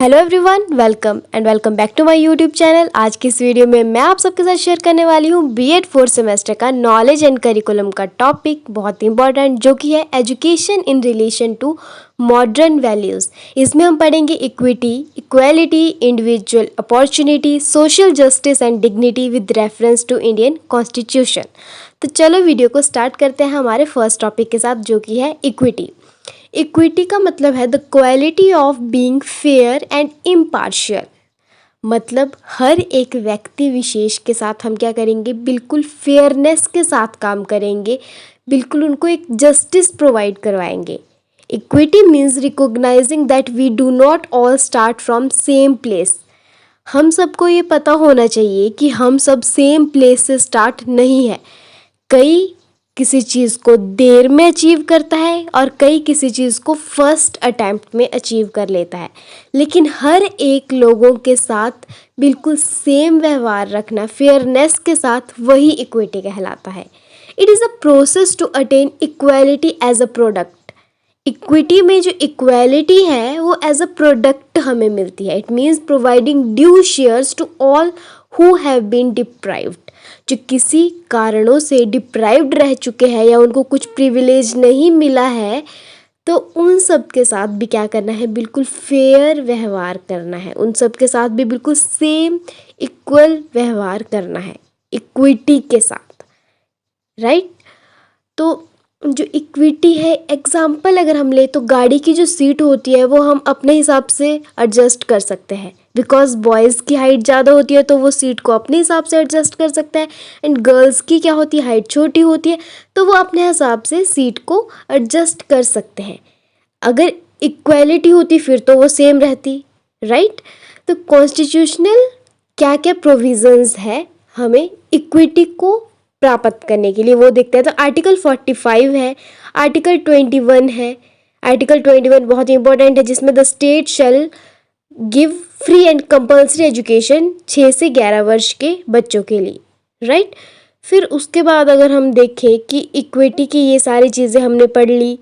Hello everyone, welcome back to my YouTube channel. आज की इस वीडियो में मैं आप सबके साथ शेयर करने वाली हूँ बीएड फोर्थ सेमेस्टर का नॉलेज एंड करिकुलम का टॉपिक, बहुत इंपॉर्टेंट, जो कि है education in relation to modern values. इसमें हम पढ़ेंगे equity, equality, individual opportunity, social justice and dignity with reference to Indian constitution. तो चलो वीडियो को स्टार्ट करते हैं हमारे फर्स्ट टॉपिक के साथ, जो कि है इक्विटी। इक्विटी का मतलब है the quality of being fair and impartial. मतलब हर एक व्यक्ति विशेष के साथ हम क्या करेंगे, बिल्कुल फेयरनेस के साथ काम करेंगे, बिल्कुल उनको एक जस्टिस प्रोवाइड करवाएंगे। Equity means recognizing that we do not all start from same place. हम सबको ये पता होना चाहिए कि हम सब सेम प्लेस से स्टार्ट नहीं है। कई किसी चीज़ को देर में अचीव करता है और कई किसी चीज़ को फर्स्ट अटैम्प्ट में अचीव कर लेता है, लेकिन हर एक लोगों के साथ बिल्कुल सेम व्यवहार रखना, फेयरनेस के साथ, वही इक्विटी कहलाता है। It is a process to attain equality as a product. Equity में जो इक्वालिटी है वो एज अ प्रोडक्ट हमें मिलती है। It means providing due shares to all who have been deprived. जो किसी कारणों से डिप्राइव्ड रह चुके हैं या उनको कुछ प्रिविलेज नहीं मिला है, तो उन सब के साथ भी क्या करना है, बिल्कुल फेयर व्यवहार करना है। उन सब के साथ भी बिल्कुल सेम इक्वल व्यवहार करना है इक्विटी के साथ, राइट। तो जो इक्विटी है, एग्जाम्पल अगर हम ले तो गाड़ी की जो सीट होती है वो हम अपने हिसाब से एडजस्ट कर सकते हैं। बिकॉज बॉयज़ की हाइट ज़्यादा होती है तो वो सीट को अपने हिसाब से एडजस्ट कर सकता है, एंड गर्ल्स की क्या होती है, हाइट छोटी होती है, तो वो अपने हिसाब से सीट को एडजस्ट कर सकते हैं। अगर इक्वालिटी होती फिर तो वो सेम रहती, राइट। तो कॉन्स्टिट्यूशनल क्या क्या प्रोविजंस है हमें इक्विटी को प्राप्त करने के लिए, वो देखते हैं। तो आर्टिकल 45 है, आर्टिकल 21 है। आर्टिकल 21 बहुत इंपॉर्टेंट है, जिसमें the state shall give free and compulsory education 6 से 11 वर्ष के बच्चों के लिए, राइट। फिर उसके बाद अगर हम देखें कि इक्विटी की ये सारी चीज़ें हमने पढ़ ली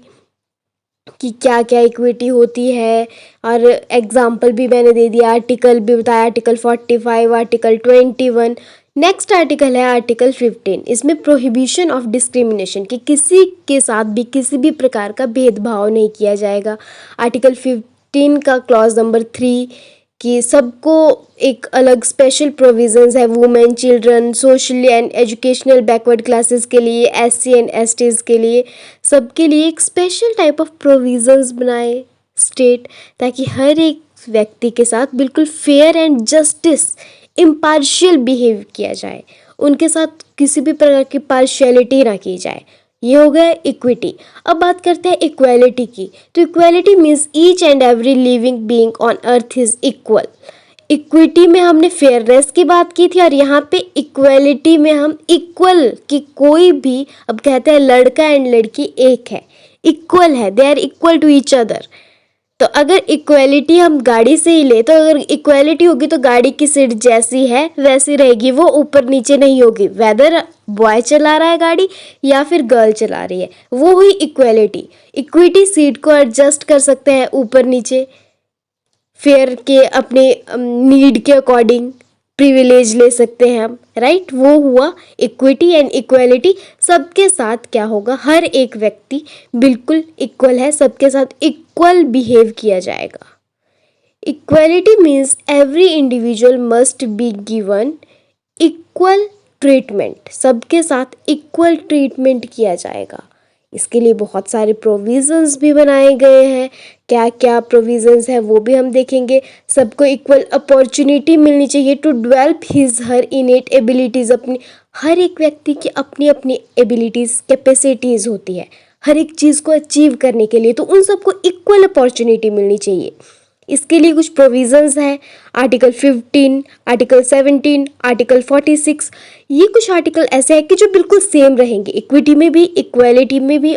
कि क्या क्या इक्विटी होती है, और एग्जाम्पल भी मैंने दे दिया, आर्टिकल भी बताया, आर्टिकल 45, आर्टिकल 21। नेक्स्ट आर्टिकल है आर्टिकल 15। इसमें प्रोहिबिशन ऑफ डिस्क्रिमिनेशन, कि किसी के साथ भी किसी भी प्रकार का भेदभाव नहीं किया जाएगा। आर्टिकल 15 का क्लॉज नंबर 3 कि सबको एक अलग स्पेशल प्रोविजंस है, women, children, socially and educational backward classes के लिए, एससी एंड एसटीज़ के लिए, सबके लिए एक स्पेशल टाइप ऑफ प्रोविजंस बनाए स्टेट, ताकि हर एक व्यक्ति के साथ बिल्कुल fair and justice, impartial behave किया जाए, उनके साथ किसी भी प्रकार की पार्शियलिटी ना की जाए। ये हो गया इक्विटी। अब बात करते हैं इक्वालिटी की। तो equality means each and every living being on earth is equal. Equity में हमने फेयरनेस की बात की थी, और यहाँ पे इक्वालिटी में हम इक्वल, कि कोई भी, अब कहते हैं लड़का एंड लड़की एक है, इक्वल है, they are equal to each other. तो अगर इक्वालिटी हम गाड़ी से ही ले, तो अगर इक्वालिटी होगी तो गाड़ी की सीट जैसी है वैसी रहेगी, वो ऊपर नीचे नहीं होगी, वेदर बॉय चला रहा है गाड़ी या फिर गर्ल चला रही है, वो हुई इक्वालिटी। इक्विटी सीट को एडजस्ट कर सकते हैं ऊपर नीचे, फेयर के अपने नीड के अकॉर्डिंग प्रिविलेज ले सकते हैं हम, राइट। वो हुआ इक्विटी एंड इक्वालिटी। सबके साथ क्या होगा, हर एक व्यक्ति बिल्कुल इक्वल है, सबके साथ इक्वल बिहेव किया जाएगा। Equality means every individual must be given equal treatment. सबके साथ इक्वल ट्रीटमेंट किया जाएगा। इसके लिए बहुत सारे प्रोविजंस भी बनाए गए हैं। क्या क्या प्रोविजंस है वो भी हम देखेंगे। सबको इक्वल अपॉर्चुनिटी मिलनी चाहिए to develop his her innate abilities. अपनी हर एक व्यक्ति की अपनी अपनी एबिलिटीज़, कैपेसिटीज़ होती है हर एक चीज़ को अचीव करने के लिए, तो उन सबको इक्वल अपॉर्चुनिटी मिलनी चाहिए। इसके लिए कुछ प्रोविजंस हैं, आर्टिकल 15, आर्टिकल 17, आर्टिकल 46। ये कुछ आर्टिकल ऐसे हैं कि जो बिल्कुल सेम रहेंगे, इक्विटी में भी, इक्वालिटी में भी,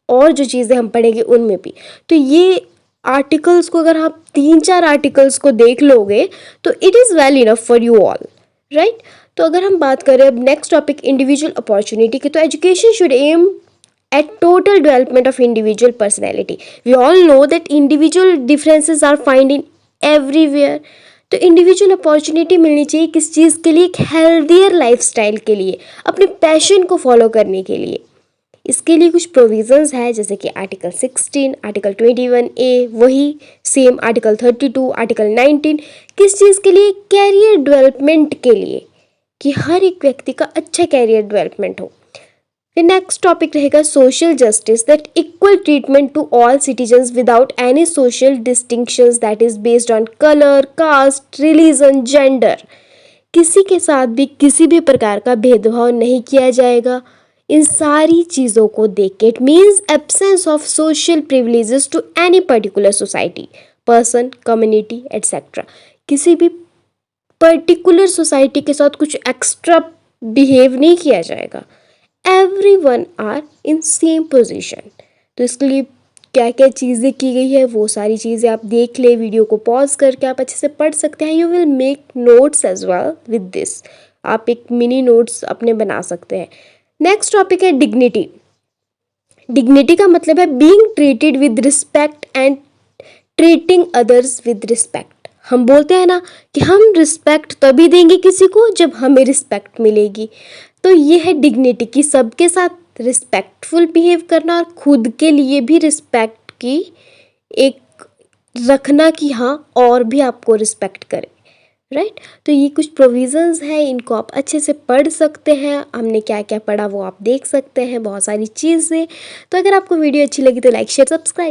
और जो चीज़ें हम पढ़ेंगे उनमें भी। तो ये आर्टिकल्स को अगर आप 3-4 आर्टिकल्स को देख लोगे तो it is well enough for you all, right. तो अगर हम बात करें अब नेक्स्ट टॉपिक इंडिविजुअल अपॉर्चुनिटी की, तो education should aim at total development of individual personality. We all know that individual differences are found in everywhere. तो individual opportunity मिलनी चाहिए किस चीज़ के लिए, एक हेल्दियर लाइफस्टाइल के लिए, अपने पैशन को फॉलो करने के लिए। इसके लिए कुछ प्रोविजंस है जैसे कि आर्टिकल 16, आर्टिकल 21A, वही सेम आर्टिकल 32, आर्टिकल 19, किस चीज़ के लिए, कैरियर डेवलपमेंट के लिए, कि हर एक व्यक्ति का अच्छा कैरियर डेवलपमेंट हो। फिर नेक्स्ट टॉपिक रहेगा social justice, that equal treatment to all citizens without any social distinctions that is based on colour, caste, religion, gender. किसी के साथ भी किसी भी प्रकार का भेदभाव नहीं किया जाएगा। इन सारी चीज़ों को देख के it means absence of social privileges to any particular society, person, community etcetera. किसी भी पर्टिकुलर सोसाइटी के साथ कुछ एक्स्ट्रा बिहेव नहीं किया जाएगा। Everyone are in same position. तो इसके लिए क्या क्या चीज़ें की गई है वो सारी चीज़ें आप देख ले, वीडियो को पॉज करके आप अच्छे से पढ़ सकते हैं। You will make notes as well with this, आप एक मिनी नोट्स अपने बना सकते हैं। नेक्स्ट टॉपिक है डिग्निटी। डिग्निटी का मतलब है being treated with respect and treating others with respect. हम बोलते हैं ना कि हम रिस्पेक्ट तभी देंगे किसी को जब हमें रिस्पेक्ट मिलेगी। तो ये है डिग्निटी, कि सबके साथ रिस्पेक्टफुल बिहेव करना और खुद के लिए भी रिस्पेक्ट की एक रखना कि हाँ और भी आपको रिस्पेक्ट करे, राइट। तो ये कुछ प्रोविजंस है, इनको आप अच्छे से पढ़ सकते हैं। हमने क्या क्या पढ़ा वो आप देख सकते हैं, बहुत सारी चीज़ें। तो अगर आपको वीडियो अच्छी लगी तो लाइक शेयर सब्सक्राइब।